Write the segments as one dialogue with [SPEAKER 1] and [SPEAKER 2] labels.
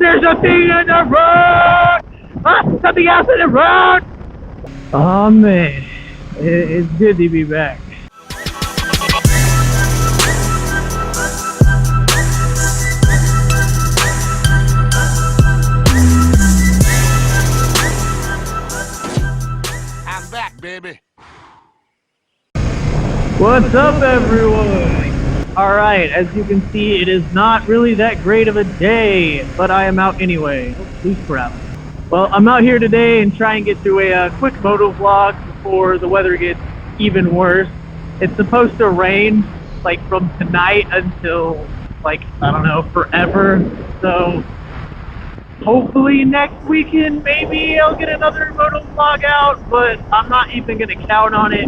[SPEAKER 1] There's a thing in the road! Ah, something else in the road! Oh man, it's good to be back.
[SPEAKER 2] I'm back, baby.
[SPEAKER 1] What's up, everyone? Alright, as you can see, it is not really that great of a day, but I am out anyway. Loose crap. Well, I'm out here today and try and get through a quick moto vlog before the weather gets even worse. It's supposed to rain, like, from tonight until, like, I don't know, forever. So, hopefully next weekend, maybe I'll get another moto vlog out, but I'm not even going to count on it,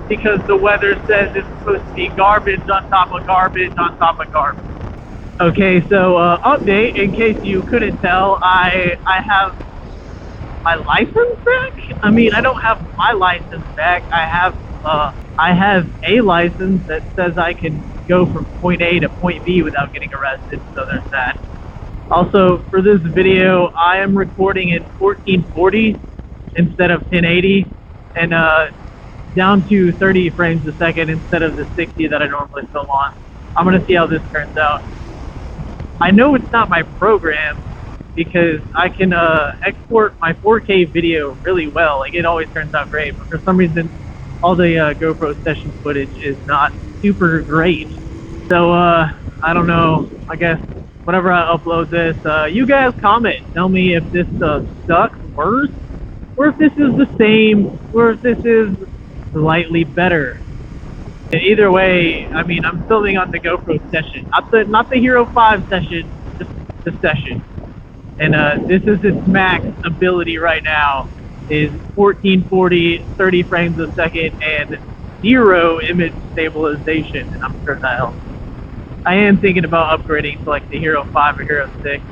[SPEAKER 1] because the weather says it's supposed to be garbage on top of garbage on top of garbage. Okay, so update, in case you couldn't tell, I have my license back? I mean, I don't have my license back. I have a license that says I can go from point A to point B without getting arrested, so there's that. Also, for this video, I am recording in 1440 instead of 1080, and down to 30 frames a second instead of the 60 that I normally film on. I'm gonna see how this turns out. I know it's not my program because I can export my 4K video really well. Like, it always turns out great, but for some reason all the GoPro Session footage is not super great. So I don't know, I guess whenever I upload this, you guys comment, tell me if this sucks worse, or if this is the same, or if this is slightly better. And either way, I mean, I'm filming on the GoPro Session, not the Hero 5 Session, just the Session. And this is its max ability right now, is 1440, 30 frames a second, and 0 image stabilization, and I'm sure that helps. I am thinking about upgrading to like the Hero 5 or Hero 6.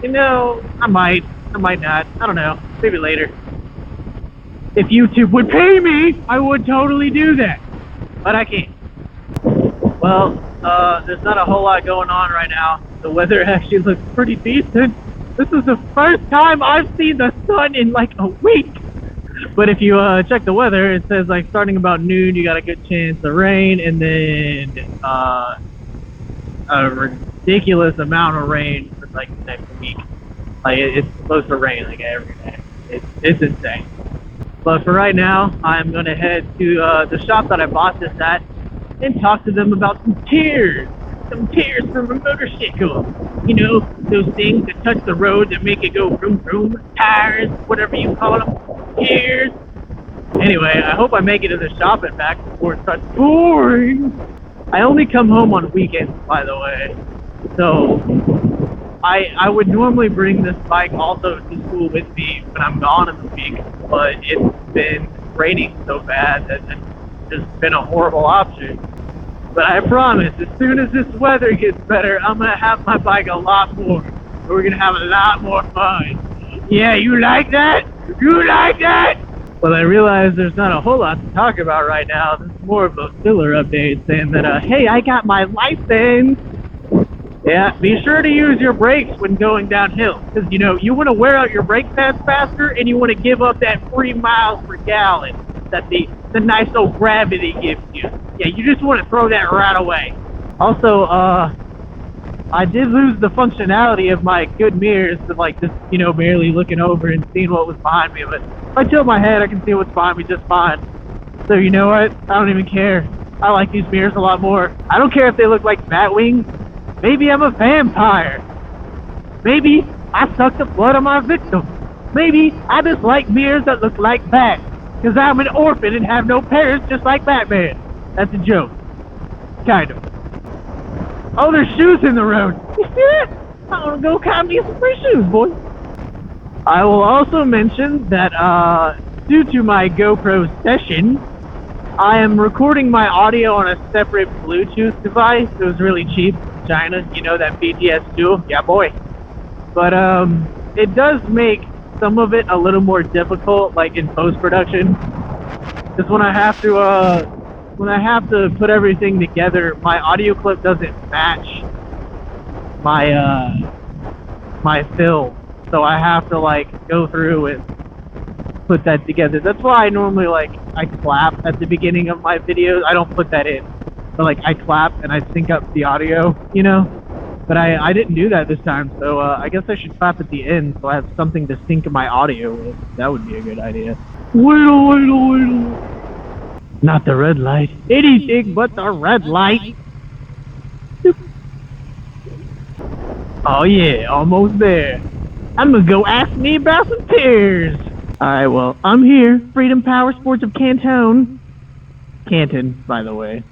[SPEAKER 1] You know, I might not, I don't know, maybe later. If YouTube would pay me, I would totally do that, but I can't. Well, there's not a whole lot going on right now. The weather actually looks pretty decent. This is the first time I've seen the sun in like a week. But if you check the weather, it says like starting about noon, you got a good chance of rain, and then a ridiculous amount of rain for like the next week. Like, it's supposed to rain like every day. It's insane. But for right now, I'm going to head to the shop that I bought this at and talk to them about some tears. Some tears from a motorcycle. You know, those things that touch the road that make it go vroom vroom. Tires, whatever you call them. Tears. Anyway, I hope I make it to the shop and back before it starts pouring. I only come home on weekends, by the way. So I would normally bring this bike also to school with me when I'm gone in the week, but it's been raining so bad that it's just been a horrible option. But I promise, as soon as this weather gets better, I'm going to have my bike a lot more. We're going to have a lot more fun. Yeah, you like that? You like that? Well, I realize there's not a whole lot to talk about right now. This is more of a filler update saying that, hey, I got my license. Yeah, be sure to use your brakes when going downhill, because, you know, you want to wear out your brake pads faster, and you want to give up that 3 miles per gallon that the nice old gravity gives you. Yeah, you just want to throw that right away. Also, I did lose the functionality of my good mirrors, of like just, you know, barely looking over and seeing what was behind me, but if I tilt my head, I can see what's behind me just fine. So you know what? I don't even care. I like these mirrors a lot more. I don't care if they look like bat wings. Maybe I'm a vampire. Maybe I suck the blood of my victim. Maybe I just like mirrors that look like bats, because I'm an orphan and have no parents just like Batman. That's a joke. Kind of. Oh, there's shoes in the road. I'm gonna go cop me some free shoes, boy. I will also mention that due to my GoPro Session, I am recording my audio on a separate Bluetooth device. It was really cheap. China, you know, that BTS2, yeah boy. But it does make some of it a little more difficult, like in post-production, because when I have to put everything together, my audio clip doesn't match my my film. So I have to like go through and put that together. That's why I normally like I clap at the beginning of my videos. I don't put that in. But like I clap and I sync up the audio, you know? But I didn't do that this time, so I guess I should clap at the end so I have something to sync my audio with. That would be a good idea. Wait. Not the red light. Anything but the red light. Oh yeah, almost there. I'm gonna go ask me about some tears. Alright, well, I'm here. Freedom Power Sports of Canton, by the way.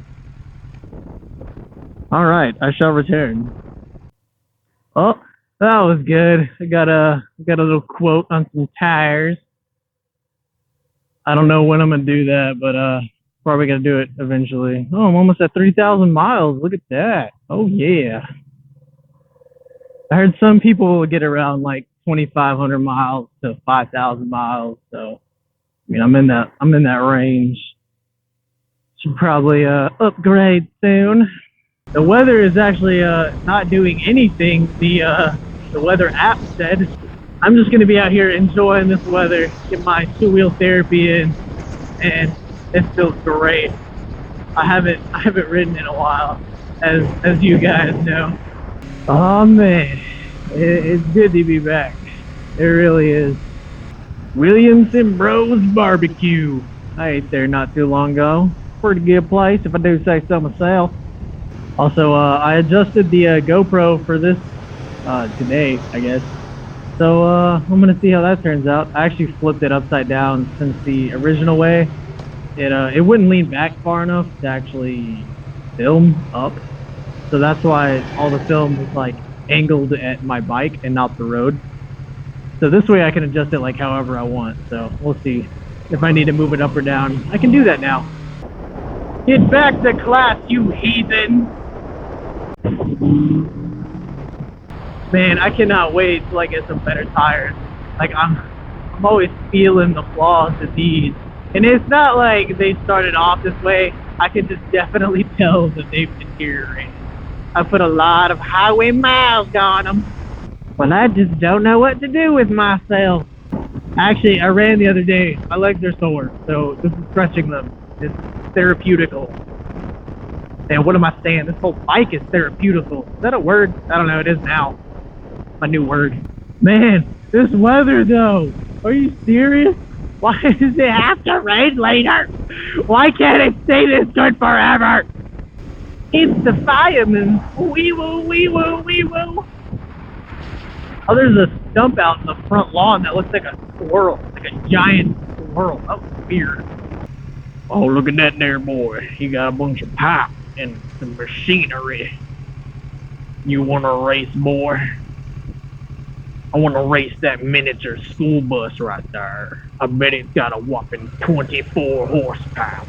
[SPEAKER 1] Alright, I shall return. Oh, that was good. I got a little quote on some tires. I don't know when I'm gonna do that, but probably gonna do it eventually. Oh, I'm almost at 3,000 miles. Look at that. Oh yeah. I heard some people get around like 2,500 miles to 5,000 miles. So, I mean, I'm in that range. Should probably upgrade soon. The weather is actually not doing anything. The weather app said. I'm just gonna be out here enjoying this weather, get my two-wheel therapy in, and it feels great. I haven't ridden in a while, as you guys know. Oh man, it's good to be back. It really is. Williamson Bros Barbecue. I ate there not too long ago. Pretty good place, if I do say so myself. Also, I adjusted the GoPro for this today, I guess. So I'm gonna see how that turns out. I actually flipped it upside down since the original way. It wouldn't lean back far enough to actually film up. So that's why all the film is like angled at my bike and not the road. So this way I can adjust it like however I want. So we'll see if I need to move it up or down. I can do that now. Get back to class, you heathen! Man, I cannot wait till I get some better tires. Like I'm always feeling the flaws in these. And it's not like they started off this way. I can just definitely tell that they've deteriorated. I put a lot of highway miles on them. Well, I just don't know what to do with myself. Actually, I ran the other day. My legs are sore, so this is stretching them. It's therapeutical. And what am I saying? This whole bike is therapeutical. Is that a word? I don't know. It is now. My new word. Man, this weather though. Are you serious? Why does it have to rain later? Why can't it stay this good forever? It's the fireman. Wee woo, wee woo, wee woo. Oh, there's a stump out in the front lawn that looks like a squirrel. Like a giant squirrel. That was weird. Oh, look at that there, boy. He got a bunch of pipe and some machinery. You want to race, boy? I want to race that miniature school bus right there. I bet it's got a whopping 24 horsepower.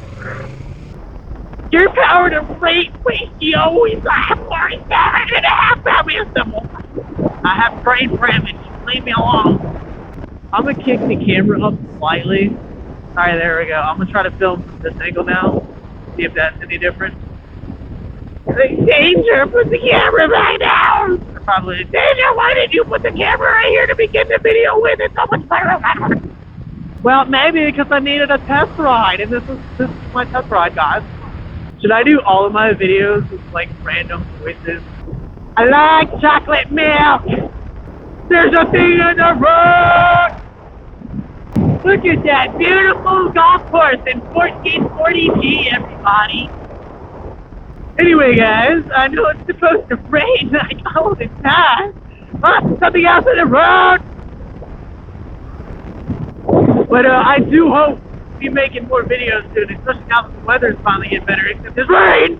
[SPEAKER 1] Your power to rate ratio is 47.5 pounds. I have brain damage. Leave me alone. I'm going to kick the camera up slightly. Alright, there we go. I'm going to try to film from this angle now. See if that's any different. Danger! Put the camera back down! Probably. Danger, why did you put the camera right here to begin the video with? It's so much better. Well, maybe because I needed a test ride, and this is my test ride, guys. Should I do all of my videos with like random voices? I like chocolate milk! There's a thing in the road! Look at that beautiful golf course in 1440p, everybody! Anyway, guys, I know it's supposed to rain like all the time. Something else in the road! But I do hope to be making more videos soon, especially now that the weather's finally getting better, except this rain!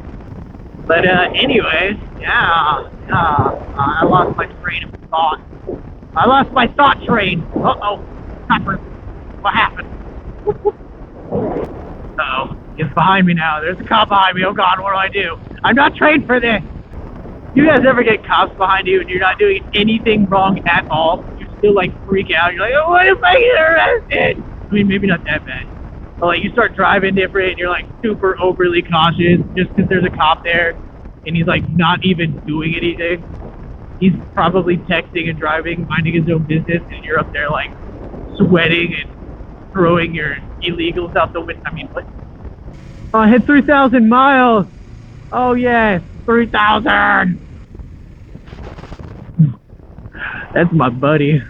[SPEAKER 1] But anyway, yeah, I lost my train of thought. I lost my thought train. Uh-oh. Stopper. What happened? Uh-oh. It's behind me now. There's a cop behind me. Oh god, what do I do? I'm not trained for this! You guys ever get cops behind you and you're not doing anything wrong at all? You still like freak out. You're like, oh, what if I get arrested? I mean, maybe not that bad. But like you start driving different and you're like super overly cautious just because there's a cop there and he's like not even doing anything. he's probably texting and driving, minding his own business, and you're up there like sweating and throwing your illegals out the window. I mean, what? Oh, I hit 3,000 miles. Oh yes, 3,000. That's my buddy.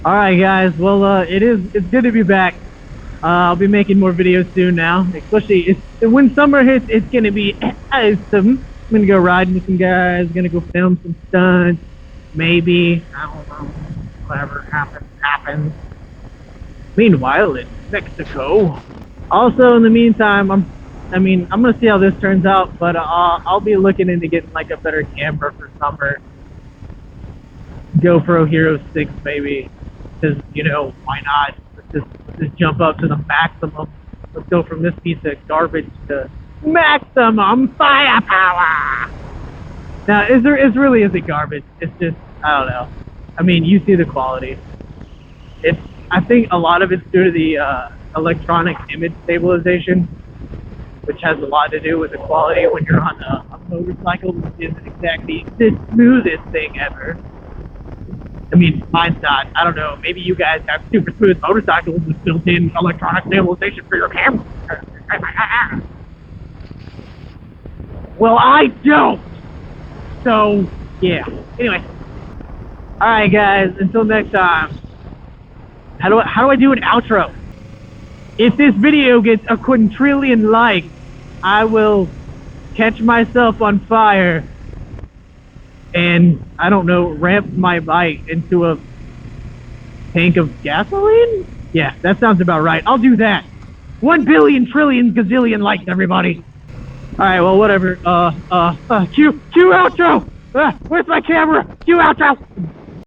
[SPEAKER 1] All right, guys. Well, it's good to be back. I'll be making more videos soon now. Especially when summer hits, it's gonna be awesome. I'm gonna go riding with some guys. Gonna go film some stunts. Maybe, I don't know. Whatever happens. Meanwhile, in Mexico. Also, in the meantime, I'm gonna see how this turns out, but I'll be looking into getting like a better camera for summer. GoPro Hero 6 maybe, because why not? Let's just jump up to the maximum. Let's go from this piece of garbage to maximum firepower. Now, it really isn't garbage. It's just, I don't know. I mean, you see the quality. I think a lot of it's due to the electronic image stabilization, which has a lot to do with the quality when you're on a motorcycle, which isn't exactly the smoothest thing ever. I mean, mine's not. I don't know. Maybe you guys have super smooth motorcycles with built-in electronic stabilization for your camera. Well, I don't. So, yeah. Anyway. All right, guys. Until next time. How do I do an outro? If this video gets a quintillion likes, I will catch myself on fire and, I don't know, ramp my bike into a tank of gasoline? Yeah, that sounds about right. I'll do that. 1 billion trillion gazillion likes, everybody. Alright, well, whatever. Cue outro! Where's my camera? Cue outro!